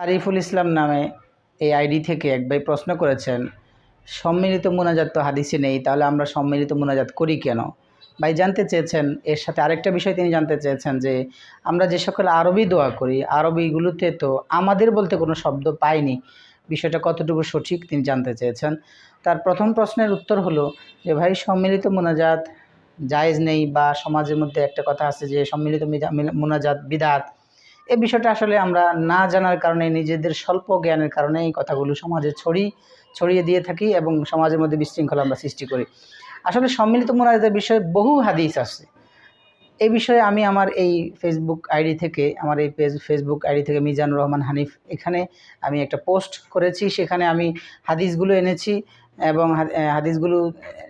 আরিফুল ইসলাম নামে এই আইডি থেকে এক ভাই প্রশ্ন করেছেন, সম্মিলিত মোনাজাত তো হাদিসে নেই, তাহলে আমরা সম্মিলিত মোনাজাত করি কেন? ভাই জানতে চেয়েছেন, এর সাথে আরেকটা বিষয় তিনি জানতে চেয়েছেন যে আমরা যে সকল আরবি দোয়া করি, আরবিগুলোতে তো আমাদের বলতে কোনো শব্দ পাইনি। বিষয়টা কতটুকু সঠিক তিনি জানতে চেয়েছেন। তার প্রথম প্রশ্নের উত্তর হলো যে ভাই, সম্মিলিত মোনাজাত জায়েজ নেই, বা সমাজের মধ্যে একটা কথা আছে যে সম্মিলিত মোনাজাত বিদআত। এই বিষয়টা আসলে আমরা না জানার কারণে, নিজেদের স্বল্প জ্ঞানের কারণে এই কথাগুলো সমাজে ছড়িয়ে দিয়ে থাকি এবং সমাজের মধ্যে বিশৃঙ্খলা আমরা সৃষ্টি করি। আসলে সম্মিলিত মোনাজাতের বিষয়ে বহু হাদিস আছে। এই বিষয়ে আমি আমার এই ফেসবুক আইডি থেকে, আমার এই ফেসবুক আইডি থেকে মিজানুর রহমান হানিফ, এখানে আমি একটা পোস্ট করেছি। সেখানে আমি হাদিসগুলো এনেছি এবং হাদিসগুলো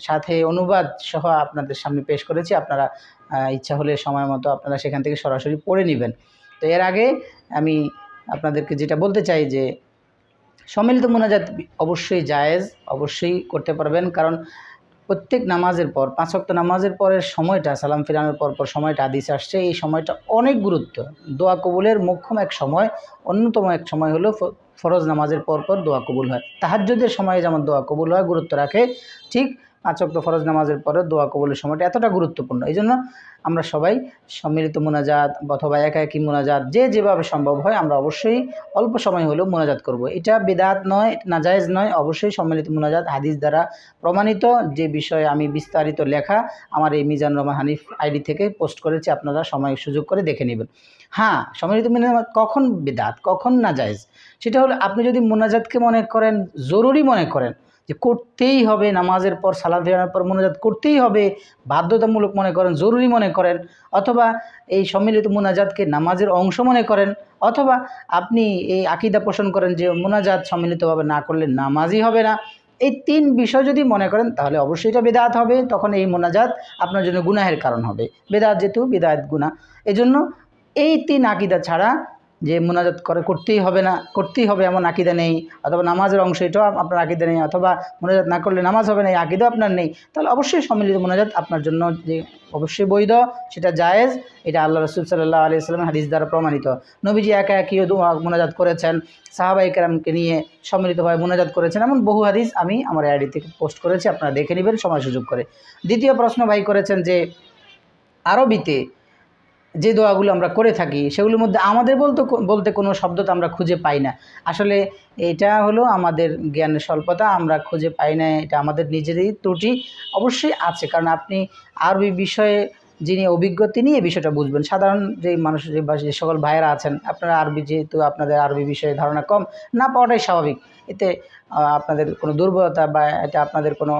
সাথে অনুবাদ সহ আপনাদের সামনে পেশ করেছি। আপনারা ইচ্ছা হলে সময় মতো আপনারা সেখান থেকে সরাসরি পড়ে নেবেন। তো এর আগে আমি আপনাদেরকে যেটা বলতে চাই যে সম্মিলিত মোনাজাত অবশ্যই জায়েজ, অবশ্যই করতে পারবেন। কারণ প্রত্যেক নামাজের পর, 5 ওয়াক্ত নামাজের পরের সময়টা, সালাম ফিরানোর পর সময়টা হাদিসে আসছে, এই সময়টা অনেক গুরুত্ব। দোয়া কবুলের মোক্ষম এক সময়, অন্যতম এক সময় হলো ফরজ নামাজের পর দোয়া কবুল হয়। তাহাজ্জুদের সময়ে যেমন দোয়া কবুল হয়, গুরুত্ব রাখে, ঠিক 5 ওয়াক্ত ফরজ নামাজের পরে দোয়া কবুলের সময়টা এতটা গুরুত্বপূর্ণ। এই জন্য আমরা সবাই সম্মিলিত মোনাজাত অথবা একাকী মোনাজাত যেভাবে সম্ভব হয় আমরা অবশ্যই অল্প সময় হলেও মোনাজাত করব। এটা বিদআত নয়, নাজায়েজ নয়, অবশ্যই সম্মিলিত মোনাজাত হাদিস দ্বারা প্রমাণিত। যে বিষয়ে আমি বিস্তারিত লেখা আমার এই মিজানুর রহমান হানিফ আইডি থেকে পোস্ট করেছি, আপনারা সময় সুযোগ করে দেখে নেবেন। হ্যাঁ, সম্মিলিত মোনাজাত কখন বিদআত, কখন নাজায়েজ, সেটা হলো আপনি যদি মোনাজাতকে মনে করেন, জরুরি মনে করেন যে করতেই হবে, নামাজের পর সালাম ফেরানোর পর মোনাজাত করতেই হবে, বাধ্যতামূলক মনে করেন, জরুরি মনে করেন, অথবা এই সম্মিলিত মোনাজাতকে নামাজের অংশ মনে করেন, অথবা আপনি এই আকীদা পোষণ করেন যে মোনাজাত সম্মিলিতভাবে না করলে নামাজই হবে না, এই 3 বিষয় যদি মনে করেন তাহলে অবশ্যই এটা বিদআত হবে। তখন এই মোনাজাত আপনার জন্য গুনাহের কারণ হবে। বিদআত যেহেতু বিদআত গুনাহ, এজন্য এই 3 আকীদা ছাড়া যে মোনাজাত করতেই হবে না, করতেই হবে এমন আকীদা নেই, অথবা নামাজের অংশ এটাও আপনার আকীদা নেই, অথবা মোনাজাত না করলে নামাজ হবে না এই আকীদা আপনার নেই, তাহলে অবশ্যই সম্মিলিত মোনাজাত আপনার জন্য যে অবশ্যই বৈধ, সেটা জায়েজ। এটা আল্লাহ রাসূল সাল্লাল্লাহু আলাইহি ওয়াসাল্লামের হাদিস দ্বারা প্রমাণিত। নবীজি একাকীও মোনাজাত করেছেন, সাহাবায়ে কেরামকে নিয়ে সম্মিলিতভাবে মোনাজাত করেছেন, এমন বহু হাদিস আমি আমার আইডি থেকে পোস্ট করেছি, আপনারা দেখে নেবেন সময় সুযোগ করে। দ্বিতীয় প্রশ্ন ভাই করেছেন যে আরবিতে যে দোয়াগুলো আমরা করে থাকি সেগুলোর মধ্যে আমাদের বলতে কোনো শব্দ তো আমরা খুঁজে পাই না। আসলে এটা হলো আমাদের জ্ঞানের স্বল্পতা, আমরা খুঁজে পাই না, এটা আমাদের নিজেরই ত্রুটি। অবশ্যই আছে, কারণ আপনি আরবি বিষয়ে যিনি অভিজ্ঞ তিনি এই বিষয়টা বুঝবেন। সাধারণ যে মানুষ, যে সকল ভাইয়েরা আছেন, আপনারা আরবি, যেহেতু আপনাদের আরবি বিষয়ে ধারণা কম, না পাওয়াটাই স্বাভাবিক। এতে আপনাদের কোনো দুর্বলতা বা এটা আপনাদের কোনো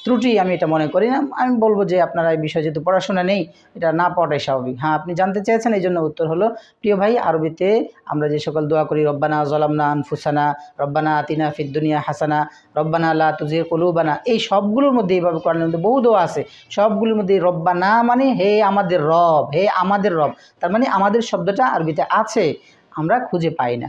ত্রুটি আমি এটা মনে করি না। আমি বলবো যে আপনারা এই বিষয়ে যেহেতু পড়াশোনা নেই, এটা না পাওয়াটাই স্বাভাবিক। হ্যাঁ, আপনি জানতে চেয়েছেন, এই জন্য উত্তর হলো, প্রিয় ভাই, আরবিতে আমরা যে সকল দোয়া করি, রব্বানা যালামনা আনফুসানা, রব্বানা আতিনা ফিদ দুনিয়া হাসানা, রব্বানা লা তুজিগ কুলুবানা, এই সবগুলোর মধ্যে, এইভাবে কোরআনের মধ্যে বহু দোয়া আছে, সবগুলোর মধ্যে রব্বানা মানে হে আমাদের রব, হে আমাদের রব, তার মানে আমাদের শব্দটা আরবিতে আছে, আমরা খুঁজে পাই না।